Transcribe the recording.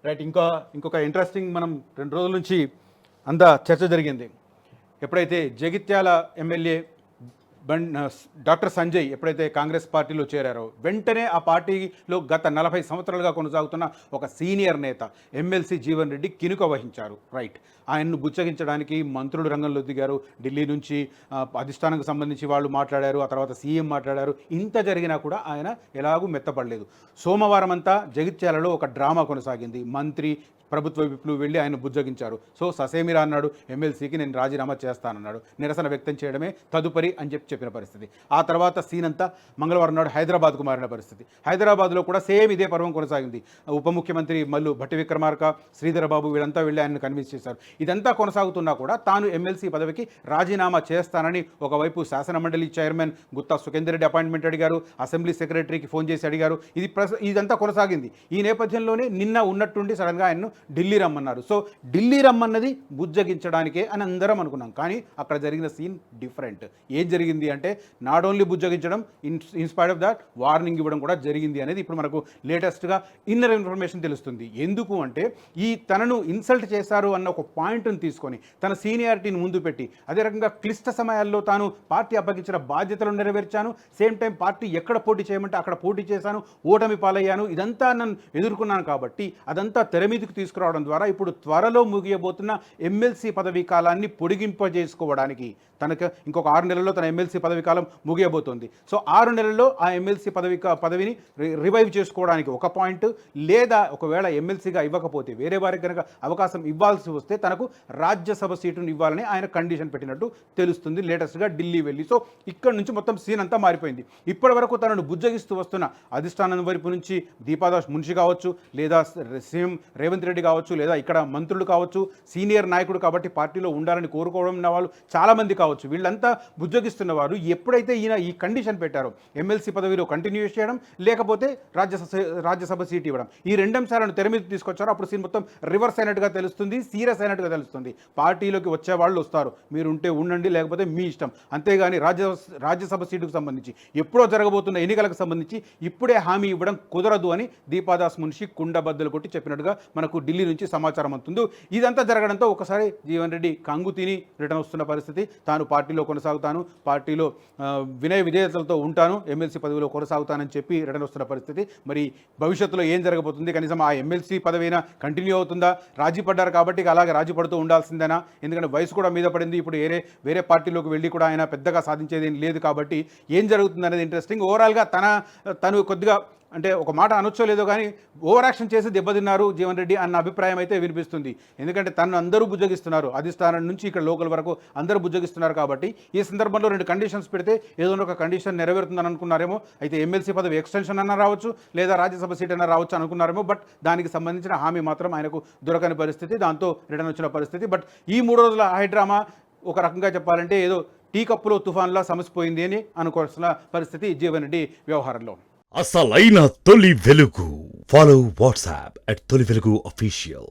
Right. ఇంకొక interesting మనం 2 రోజుల నుంచి చర్చ జరిగింది. ఎప్పుడైతే జగిత్యాల ఎమ్మెల్యే డాక్టర్ సంజయ్ ఎప్పుడైతే కాంగ్రెస్ పార్టీలో చేరారో వెంటనే ఆ పార్టీలో గత 40 సంవత్సరాలుగా కొనసాగుతున్న ఒక సీనియర్ నేత ఎమ్మెల్సీ జీవన్ రెడ్డి కినుక వహించారు. రైట్. ఆయన్ను బుచ్చగించడానికి మంత్రులు రంగంలో దిగారు. ఢిల్లీ నుంచి అధిష్టానానికి సంబంధించి వాళ్ళు మాట్లాడారు, ఆ తర్వాత సీఎం మాట్లాడారు. ఇంత జరిగినా కూడా ఆయన ఎలాగూ మెత్తపడలేదు. సోమవారం అంతా జగిత్యాలలో ఒక డ్రామా కొనసాగింది. మంత్రి ప్రభుత్వ విప్లు వెళ్ళి ఆయన బుజ్జగించారు. సో ససేమిరా అన్నాడు, ఎమ్మెల్సీకి నేను రాజీనామా చేస్తానన్నాడు. నిరసన వ్యక్తం చేయడమే తదుపరి అని చెప్పిన పరిస్థితి. ఆ తర్వాత సీన్ అంతా మంగళవారం నాడు హైదరాబాద్కు మారిన పరిస్థితి. హైదరాబాద్లో కూడా సేమ్ ఇదే పర్వం కొనసాగింది. ఉప ముఖ్యమంత్రి మల్లు భట్టి విక్రమార్క, శ్రీధర్ బాబు వీళ్ళంతా వెళ్ళి ఆయనను కన్విన్స్ చేశారు. ఇదంతా కొనసాగుతున్నా కూడా తాను ఎమ్మెల్సీ పదవికి రాజీనామా చేస్తానని ఒకవైపు శాసనమండలి చైర్మన్ గుత్తా సుఖేందర్ రెడ్డి అపాయింట్మెంట్ అడిగారు, అసెంబ్లీ సెక్రటరీకి ఫోన్ చేసి అడిగారు. ఇదంతా కొనసాగింది. ఈ నేపథ్యంలోనే నిన్న ఉన్నట్టుండి సడన్గా ఆయన్ను ఢిల్లీ రమ్మన్నారు. సో ఢిల్లీ రమ్మన్నది బుజ్జగించడానికే అని అందరం అనుకున్నాం. కానీ అక్కడ జరిగిన సీన్ డిఫరెంట్. ఏం జరిగింది అంటే నాట్ ఓన్లీ బుజ్జగించడం, ఇన్స్పైర్డ్ ఆఫ్ దాట్ వార్నింగ్ ఇవ్వడం కూడా జరిగింది అనేది ఇప్పుడు మనకు లేటెస్ట్గా ఇన్నర్ ఇన్ఫర్మేషన్ తెలుస్తుంది. ఎందుకు అంటే తనను ఇన్సల్ట్ చేశారు అన్న ఒక పాయింట్ను తీసుకొని తన సీనియారిటీని ముందు పెట్టి, అదే రకంగా క్లిష్ట సమయాల్లో తాను పార్టీ అప్పగించిన బాధ్యతలు నెరవేర్చాను, సేమ్ టైం పార్టీ ఎక్కడ పోటీ చేయమంటే అక్కడ పోటీ చేశాను, ఓటమి పాలయ్యాను, ఇదంతా నన్ను ఎదుర్కొన్నాను కాబట్టి అదంతా తెర మీదకు తీసుకురావడం ద్వారా ఇప్పుడు త్వరలో ముగియబోతున్న ఎమ్మెల్సీ పదవీ కాలాన్ని పొడిగింపజేసుకోవడానికి తనకు ఇంకొక 6 నెలల్లో తన ఎమ్మెల్సీ పదవీ కాలం ముగియబోతోంది. సో 6 నెలల్లో ఆ ఎమ్మెల్సీ పదవిని రివైవ్ చేసుకోవడానికి ఒక పాయింట్, లేదా ఒకవేళ ఎమ్మెల్సీగా ఇవ్వకపోతే వేరే వారికి కనుక అవకాశం ఇవ్వాల్సి వస్తే తనకు రాజ్యసభ సీటును ఇవ్వాలని ఆయన కండిషన్ పెట్టినట్టు తెలుస్తుంది లేటెస్ట్గా ఢిల్లీ వెళ్ళి. సో ఇక్కడ నుంచి మొత్తం సీన్ అంతా మారిపోయింది. ఇప్పటి వరకు తనను బుజ్జగిస్తూ వస్తున్న అధిష్టానం వైపు నుంచి దీపాదాస్ మున్షి కావచ్చు, లేదా సీఎం రేవంత్ రెడ్డి కావచ్చు, లేదా ఇక్కడ మంత్రులు కావచ్చు, సీనియర్ నాయకుడు కాబట్టి పార్టీలో ఉండాలని కోరుకోవడం ఉన్న వాళ్ళు చాలామంది కావచ్చు, వీళ్ళంతా బుజ్జగిస్తున్న వారు ఎప్పుడైతే ఈయన ఈ కండిషన్ పెట్టారో ఎమ్మెల్సీ పదవిలో కంటిన్యూ చేయడం, లేకపోతే రాజ్యసభ సీట్ ఇవ్వడం, ఈ 2 అంశాలను తెర మీద తీసుకొచ్చారో అప్పుడు సీన్ మొత్తం రివర్స్ అయినట్టుగా తెలుస్తుంది, సీరియస్ అయినట్టుగా తెలుస్తుంది. పార్టీలోకి వచ్చే వాళ్ళు వస్తారు, మీరు ఉంటే ఉండండి, లేకపోతే మీ ఇష్టం. అంతేగాని రాజ్యసభ సీటుకు సంబంధించి ఎప్పుడో జరగబోతున్న ఎన్నికలకు సంబంధించి ఇప్పుడే హామీ ఇవ్వడం కుదరదు అని దీపాదాస్ మున్షి కుండబద్దలు కొట్టి చెప్పినట్టుగా మనకు ఢిల్లీ నుంచి సమాచారం అందుతుంది. ఇదంతా జరగడంతో ఒకసారి జీవన్ రెడ్డి కంగు తిని రిటర్న్ వస్తున్న పరిస్థితి. తాను పార్టీలో కొనసాగుతాను, పార్టీలో వినయ విధేయతలతో ఉంటాను, ఎమ్మెల్సీ పదవిలో కొనసాగుతానని చెప్పి రిటర్న్ వస్తున్న పరిస్థితి. మరి భవిష్యత్తులో ఏం జరగబోతుంది? కనీసం ఆ ఎమ్మెల్సీ పదవినా కంటిన్యూ అవుతుందా? రాజీ పడ్డారు కాబట్టి అలాగే రాజీ పడుతూ ఉండాల్సిందేనా? ఎందుకంటే వయసు కూడా మీద పడింది. ఇప్పుడు వేరే పార్టీలోకి వెళ్ళి కూడా ఆయన పెద్దగా సాధించేది లేదు కాబట్టి ఏం జరుగుతుంది అనేది ఇంట్రెస్టింగ్. ఓవరాల్గా తను కొద్దిగా అంటే ఒక మాట అనొచ్చో లేదో కానీ ఓవర్ యాక్షన్ చేసి దెబ్బతిన్నారు జీవన్ రెడ్డి అన్న అభిప్రాయం అయితే వినిపిస్తుంది. ఎందుకంటే తను అందరూ బుజ్జగిస్తున్నారు, అధిష్టానం నుంచి ఇక్కడ లోకల్ వరకు అందరూ బుజ్జగిస్తున్నారు కాబట్టి ఈ సందర్భంలో 2 కండిషన్స్ పెడితే ఏదో ఒక కండిషన్ నెరవేరుతుందని అనుకున్నారేమో. అయితే ఎమ్మెల్సీ పదవి ఎక్స్టెన్షన్ అన్న రావచ్చు, లేదా రాజ్యసభ సీట్ అన్న రావచ్చు అనుకున్నారేమో. బట్ దానికి సంబంధించిన హామీ మాత్రం ఆయనకు దొరకని పరిస్థితి, దాంతో రిటర్న్ వచ్చిన పరిస్థితి. బట్ ఈ 3 రోజుల హైడ్రామా ఒక రకంగా చెప్పాలంటే ఏదో టీ కప్పులో తుఫాన్లా సమసిపోయింది అని అనుకోవాల్సిన పరిస్థితి జీవన్ రెడ్డి వ్యవహారంలో. అసలైన తొలి వెలుగు. ఫాలో వాట్సాప్ @తొలి వెలుగు అఫీషియల్.